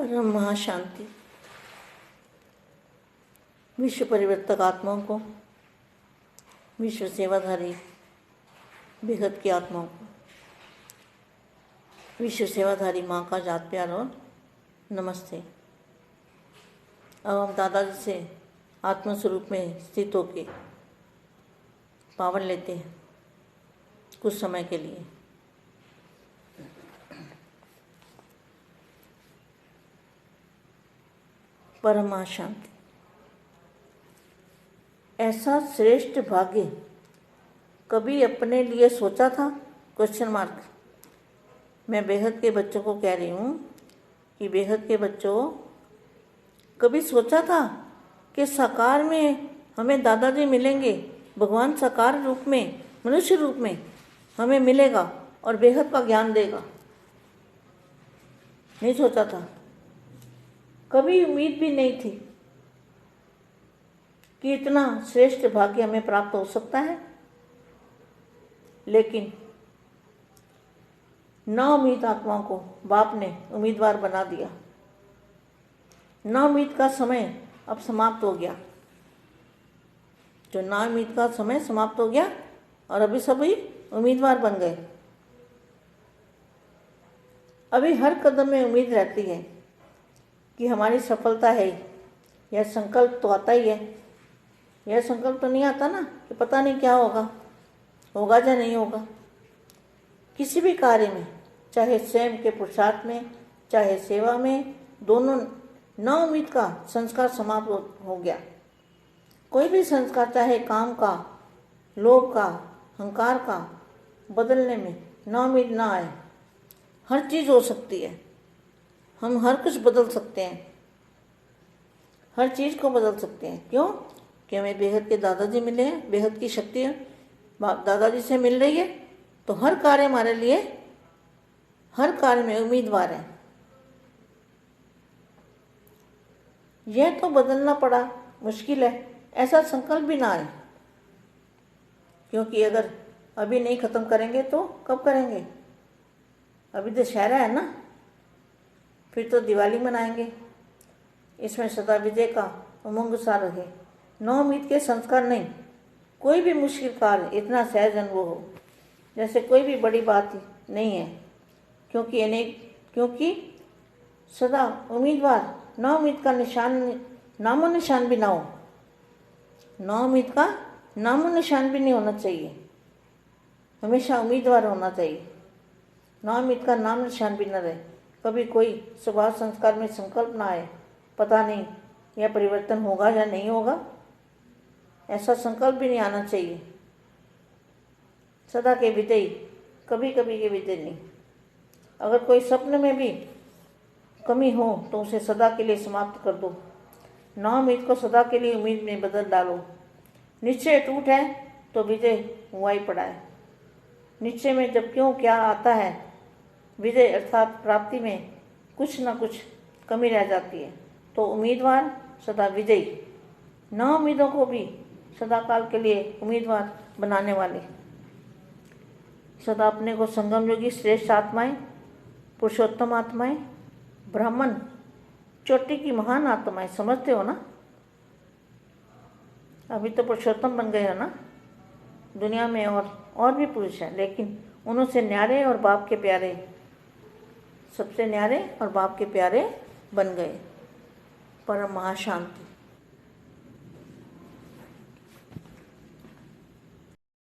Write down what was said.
परम महाशांति। विश्व परिवर्तक आत्माओं को, विश्व सेवाधारी बेहद की आत्माओं को, विश्व सेवाधारी माँ का जात प्यार और नमस्ते। अब हम दादाजी से आत्मस्वरूप में स्थित होके पावर लेते हैं कुछ समय के लिए। परम शांति। ऐसा श्रेष्ठ भाग्य कभी अपने लिए सोचा था? Question mark. मैं बेहद के बच्चों को कह रही हूँ कि बेहद के बच्चों, कभी सोचा था कि साकार में हमें दादाजी मिलेंगे, भगवान साकार रूप में, मनुष्य रूप में हमें मिलेगा और बेहद का ज्ञान देगा? नहीं सोचा था। कभी उम्मीद भी नहीं थी कि इतना श्रेष्ठ भाग्य हमें प्राप्त हो सकता है। लेकिन नाउम्मीद आत्माओं को बाप ने उम्मीदवार बना दिया। नाउम्मीद का समय अब समाप्त हो गया। जो नाउम्मीद का समय समाप्त हो गया और अभी सभी उम्मीदवार बन गए। अभी हर कदम में उम्मीद रहती है कि हमारी सफलता है। यह संकल्प तो आता ही है। यह संकल्प तो नहीं आता ना कि पता नहीं क्या होगा, होगा या नहीं होगा। किसी भी कार्य में, चाहे स्वयं के पुरुषार्थ में, चाहे सेवा में, दोनों नाउम्मीद का संस्कार समाप्त हो गया। कोई भी संस्कार, चाहे काम का, लोभ का, अहंकार का, बदलने में नाउम्मीद ना आए। हर चीज़ हो सकती है। हम हर कुछ बदल सकते हैं, हर चीज़ को बदल सकते हैं। क्यों? कि हमें बेहद के दादाजी मिले हैं, बेहद की शक्ति दादाजी से मिल रही है। तो हर कार्य हमारे लिए, हर कार्य में उम्मीदवार है। यह तो बदलना पड़ा, मुश्किल है। ऐसा संकल्प भी ना आए, क्योंकि अगर अभी नहीं ख़त्म करेंगे तो कब करेंगे? अभी दशहरा है ना, फिर तो दिवाली मनाएंगे। इसमें सदा विजय का उमंग सा रहे। नाउम्मीद के संस्कार नहीं। कोई भी मुश्किल कार्य इतना सहज अनुभव हो जैसे कोई भी बड़ी बात नहीं है। क्योंकि सदा उम्मीदवार, नाउम्मीद का नामो निशान भी ना हो। नाउम्मीद का नामो निशान भी नहीं होना चाहिए। हमेशा उम्मीदवार होना चाहिए। नाउम्मीद का नाम निशान भी न रहे। कभी कोई स्वभाव संस्कार में संकल्प ना आए, पता नहीं यह परिवर्तन होगा या नहीं होगा। ऐसा संकल्प भी नहीं आना चाहिए। सदा के विजयी, कभी कभी के विजय नहीं। अगर कोई स्वप्न में भी कमी हो तो उसे सदा के लिए समाप्त कर दो। नाउम्मीद को सदा के लिए उम्मीद में बदल डालो। निश्चय टूट है तो विजय हुआ ही पड़ा है। निश्चय में जब क्यों क्या आता है, विजय अर्थात प्राप्ति में कुछ न कुछ कमी रह जाती है। तो उम्मीदवार सदा विजयी, नाउम्मीदों को भी सदा काल के लिए उम्मीदवार बनाने वाले, सदा अपने को संगम योगी श्रेष्ठ आत्माएं, पुरुषोत्तम आत्माएं, ब्राह्मण, चोटी की महान आत्माएं समझते हो ना? अभी तो पुरुषोत्तम बन गए हो ना। दुनिया में और भी पुरुष हैं, लेकिन उनसे न्यारे और बाप के प्यारे, सबसे न्यारे और बाप के प्यारे बन गए। परम महाशांति।